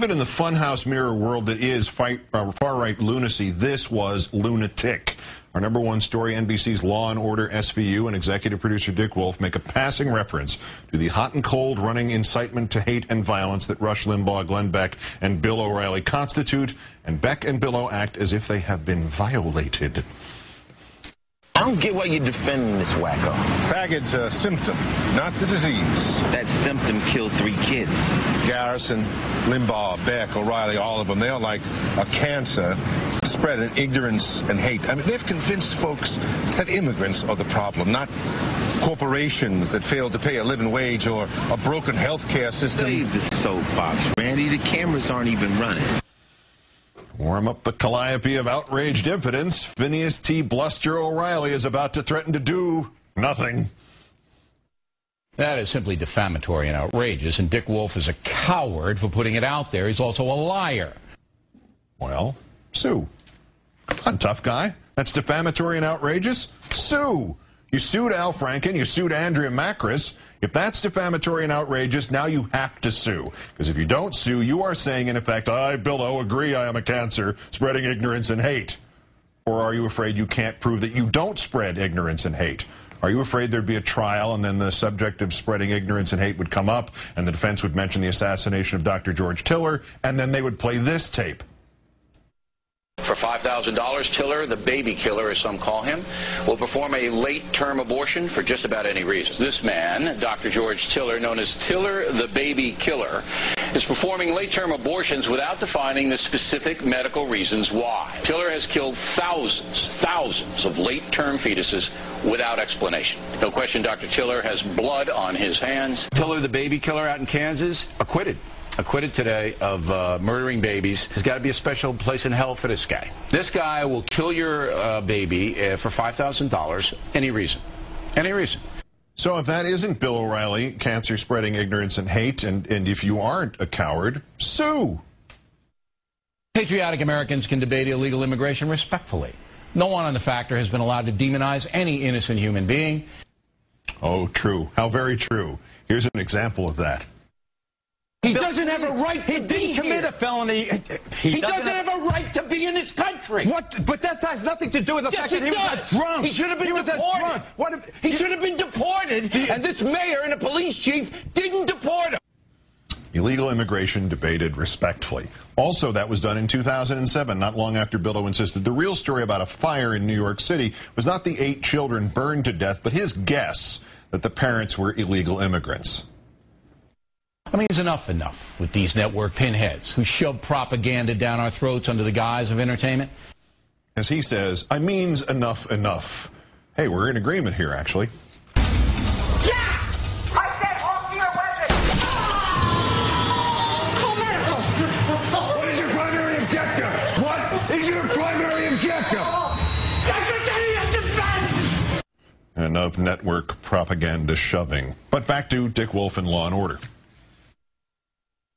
Even in the funhouse mirror world that is far-right lunacy, this was lunatic. Our number one story, NBC's Law Order SVU and executive producer Dick Wolf make a passing reference to the hot and cold running incitement to hate and violence that Rush Limbaugh, Glenn Beck, and Bill O'Reilly constitute, and Beck and Billow act as if they have been violated. I don't get why you're defending this wacko. Faggot's a symptom, not the disease. That symptom killed 3 kids. Garrison, Limbaugh, Beck, O'Reilly, all of them, they're like a cancer spreading ignorance and hate. I mean, they've convinced folks that immigrants are the problem, not corporations that fail to pay a living wage or a broken health care system. Leave the soapbox, Randy. The cameras aren't even running. Warm up the calliope of outraged impotence. Phineas T. Bluster O'Reilly is about to threaten to do nothing. That is simply defamatory and outrageous, and Dick Wolf is a coward for putting it out there. He's also a liar. Well, sue. Come on, tough guy. That's defamatory and outrageous. Sue. You sued Al Franken. You sued Andrea Macris. If that's defamatory and outrageous, now you have to sue. Because if you don't sue, you are saying, in effect, I, Billow, agree I am a cancer, spreading ignorance and hate. Or are you afraid you can't prove that you don't spread ignorance and hate? Are you afraid there'd be a trial and then the subject of spreading ignorance and hate would come up and the defense would mention the assassination of Dr. George Tiller and then they would play this tape? For $5,000, Tiller, the baby killer as some call him, will perform a late-term abortion for just about any reason. This man, Dr. George Tiller, known as Tiller, the baby killer, is performing late-term abortions without defining the specific medical reasons why. Tiller has killed thousands of late-term fetuses without explanation. No question Dr. Tiller has blood on his hands. Tiller, the baby killer out in Kansas, acquitted today of murdering babies. There's got to be a special place in hell for this guy. This guy will kill your baby for $5,000, any reason. Any reason. So if that isn't Bill O'Reilly, cancer spreading ignorance and hate, and if you aren't a coward, sue. Patriotic Americans can debate illegal immigration respectfully. No one on the Factor has been allowed to demonize any innocent human being. Oh, true. How very true. Here's an example of that. He doesn't have a right to be here. He didn't commit a felony. He doesn't have a right to be in this country. What? But that has nothing to do with the fact that he was drunk. He should have been deported. He should have been deported, and this mayor and the police chief didn't deport him. Illegal immigration debated respectfully. Also, that was done in 2007, not long after Billow insisted the real story about a fire in New York City was not the 8 children burned to death, but his guess that the parents were illegal immigrants. I mean, it's enough with these network pinheads who shove propaganda down our throats under the guise of entertainment. As he says, I means enough. Hey, we're in agreement here, actually. Yeah! I said hold your weapon! What is your primary objective? What is your primary objective? Secretary of Defense! Enough network propaganda shoving. But back to Dick Wolf and Law and Order.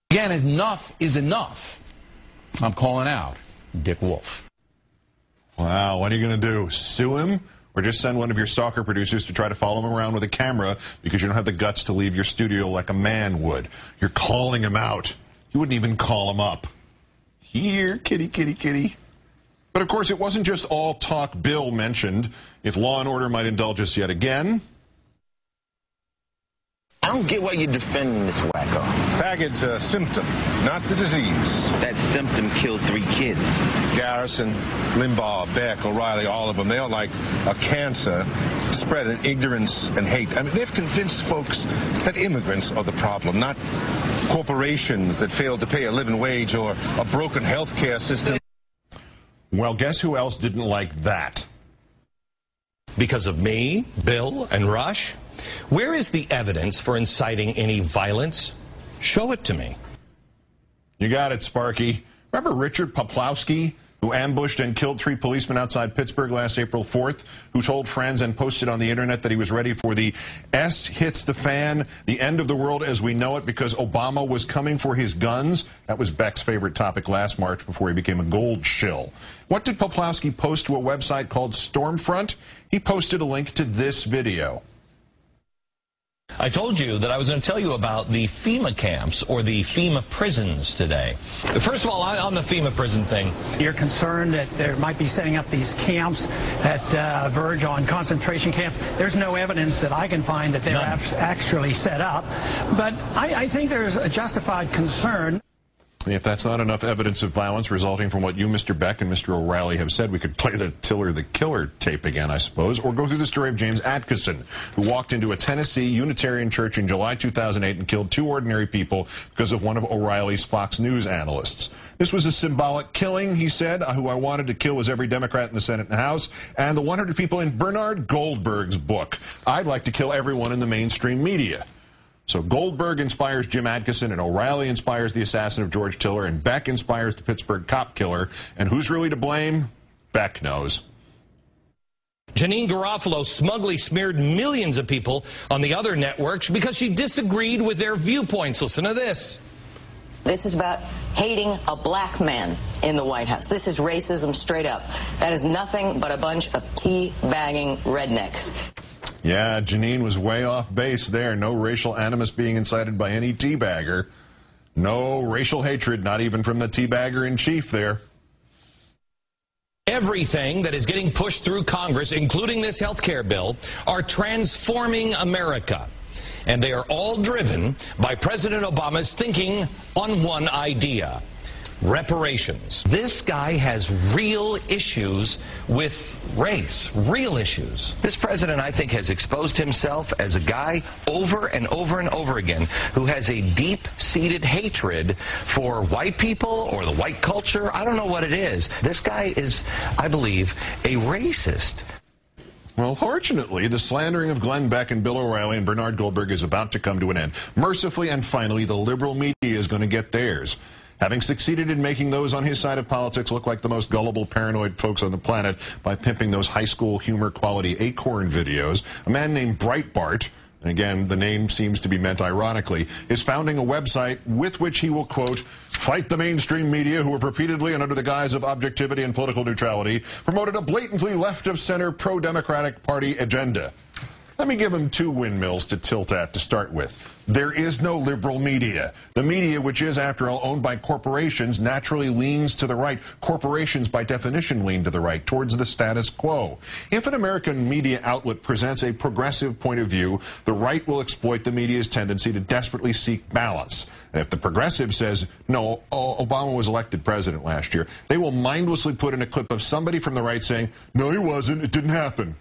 Again, enough is enough. I'm calling out Dick Wolf. Wow, what are you going to do? Sue him? Or just send one of your stalker producers to try to follow him around with a camera because you don't have the guts to leave your studio like a man would? You're calling him out. You wouldn't even call him up. Here, kitty, kitty, kitty. But of course, it wasn't just all talk Bill mentioned. If Law and Order might indulge us yet again. I don't get why you're defending this wacko. Faggot's a symptom, not the disease. That symptom killed 3 kids. Garrison, Limbaugh, Beck, O'Reilly, all of them, they're like a cancer spreading ignorance and hate. I mean, they've convinced folks that immigrants are the problem, not corporations that fail to pay a living wage or a broken health care system. Well, guess who else didn't like that? Because of me, Bill, and Rush? Where is the evidence for inciting any violence? Show it to me. You got it, Sparky. Remember Richard Poplowski, who ambushed and killed 3 policemen outside Pittsburgh last April 4th, who told friends and posted on the internet that he was ready for the S hits the fan, the end of the world as we know it, because Obama was coming for his guns? That was Beck's favorite topic last March before he became a gold shill. What did Poplowski post to a website called Stormfront? He posted a link to this video. I told you that I was going to tell you about the FEMA camps or the FEMA prisons today. First of all, on the FEMA prison thing. You're concerned that there might be setting up these camps that verge on concentration camps. There's no evidence that I can find that they're actually set up. But I think there's a justified concern. If that's not enough evidence of violence resulting from what you, Mr. Beck, and Mr. O'Reilly have said, we could play the Tiller the Killer tape again, I suppose, or go through the story of James Atkinson, who walked into a Tennessee Unitarian church in July 2008 and killed 2 ordinary people because of one of O'Reilly's Fox News analysts. This was a symbolic killing, he said. Who I wanted to kill was every Democrat in the Senate and House, and the 100 people in Bernard Goldberg's book. I'd like to kill everyone in the mainstream media. So Goldberg inspires Jim Atkinson, and O'Reilly inspires the assassin of George Tiller, and Beck inspires the Pittsburgh cop killer. And who's really to blame? Beck knows. Janine Garofalo smugly smeared millions of people on the other networks because she disagreed with their viewpoints. Listen to this. This is about hating a black man in the White House. This is racism straight up. That is nothing but a bunch of tea-bagging rednecks. Yeah, Janine was way off base there. No racial animus being incited by any teabagger. No racial hatred, not even from the teabagger-in-chief there. Everything that is getting pushed through Congress, including this health care bill, are transforming America. And they are all driven by President Obama's thinking on one idea: reparations. This guy has real issues with race, real issues. This president, I think, has exposed himself as a guy over and over and over again who has a deep-seated hatred for white people or the white culture. I don't know what it is. This guy is, I believe, a racist. Well, fortunately, the slandering of Glenn Beck and Bill O'Reilly and Bernard Goldberg is about to come to an end. Mercifully and finally, the liberal media is going to get theirs. Having succeeded in making those on his side of politics look like the most gullible, paranoid folks on the planet by pimping those high school humor quality Acorn videos, a man named Breitbart, and again, the name seems to be meant ironically, is founding a website with which he will, quote, fight the mainstream media who have repeatedly and under the guise of objectivity and political neutrality promoted a blatantly left-of-center pro-Democratic Party agenda. Let me give him 2 windmills to tilt at to start with. There is no liberal media. The media, which is, after all, owned by corporations, naturally leans to the right. Corporations, by definition, lean to the right, towards the status quo. If an American media outlet presents a progressive point of view, the right will exploit the media's tendency to desperately seek balance. And if the progressive says, no, Obama was elected president last year, they will mindlessly put in a clip of somebody from the right saying, no, he wasn't, it didn't happen.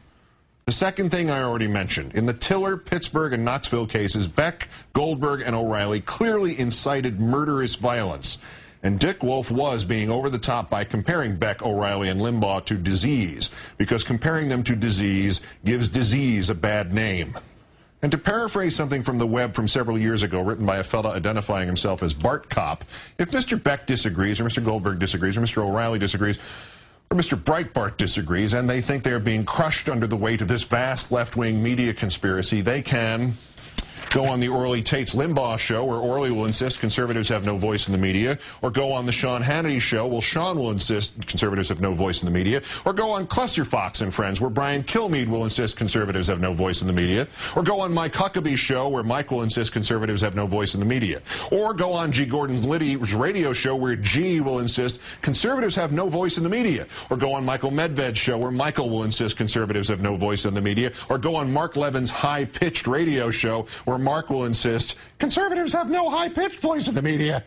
The second thing I already mentioned, in the Tiller, Pittsburgh, and Knoxville cases, Beck, Goldberg, and O'Reilly clearly incited murderous violence. And Dick Wolf was being over the top by comparing Beck, O'Reilly, and Limbaugh to disease, because comparing them to disease gives disease a bad name. And to paraphrase something from the web from several years ago, written by a fellow identifying himself as Bart Cop, if Mr. Beck disagrees, or Mr. Goldberg disagrees, or Mr. O'Reilly disagrees, or Mr. Breitbart disagrees, and they think they're being crushed under the weight of this vast left-wing media conspiracy, they can go on the Orly Tate's Limbaugh show, where Orly will insist conservatives have no voice in the media, or go on the Sean Hannity show, well, Sean will insist conservatives have no voice in the media, or go on clusterFox and Friends, where Brian Kilmeade will insist conservatives have no voice in the media, or go on Mike Huckabee's show, where Mike will insist conservatives have no voice in the media, or go on G. Gordon Liddy's radio show, where G will insist conservatives have no voice in the media, or go on Michael Medved's show, where Michael will insist conservatives have no voice in the media, or go on Mark Levin's high-pitched radio show, where Mark will insist conservatives have no high-pitched voice in the media.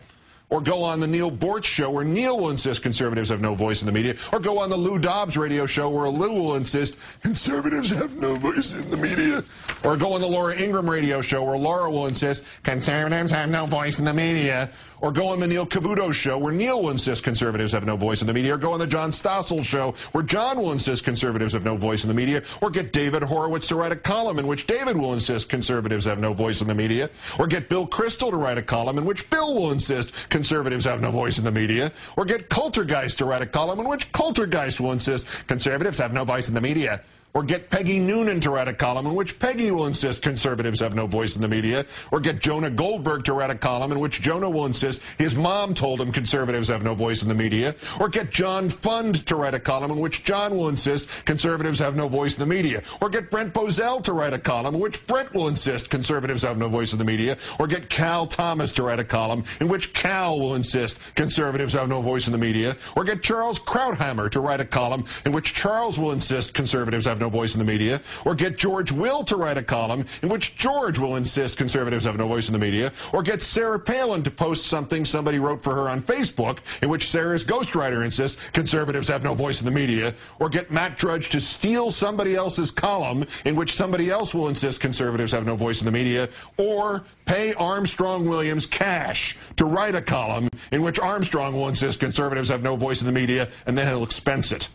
Or go on the Neil Bortz show, where Neil will insist conservatives have no voice in the media. Or go on the Lou Dobbs radio show, where Lou will insist conservatives have no voice in the media. Or go on the Laura Ingraham radio show, where Laura will insist conservatives have no voice in the media. Or go on the Neil Cavuto show, where Neil will insist conservatives have no voice in the media. Or go on the John Stossel show, where John will insist conservatives have no voice in the media. Or get David Horowitz to write a column in which David will insist conservatives have no voice in the media. Or get Bill Kristol to write a column in which Bill will insist conservatives have no voice in the media. Or get Coultergeist to write a column in which Coultergeist will insist conservatives have no voice in the media. Or get Peggy Noonan to write a column in which Peggy will insist conservatives have no voice in the media. Or get Jonah Goldberg to write a column in which Jonah will insist his mom told him conservatives have no voice in the media. Or get John Fund to write a column in which John will insist conservatives have no voice in the media. Or get Brent Bozell to write a column in which Brent will insist conservatives have no voice in the media. Or get Cal Thomas to write a column in which Cal will insist conservatives have no voice in the media. Or get Charles Krauthammer to write a column in which Charles will insist conservatives have no voice in the media. Or get George Will to write a column in which George will insist conservatives have no voice in the media. Or get Sarah Palin to post something somebody wrote for her on Facebook in which Sarah's ghostwriter insists conservatives have no voice in the media. Or get Matt Drudge to steal somebody else's column in which somebody else will insist conservatives have no voice in the media. Or pay Armstrong Williams cash to write a column in which Armstrong will insist conservatives have no voice in the media, and then he'll expense it.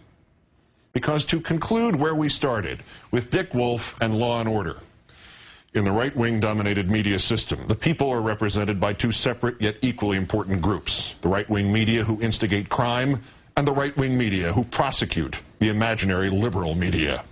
Because to conclude where we started, with Dick Wolf and Law and Order, in the right-wing dominated media system, the people are represented by two separate yet equally important groups: the right-wing media who instigate crime and the right-wing media who prosecute the imaginary liberal media.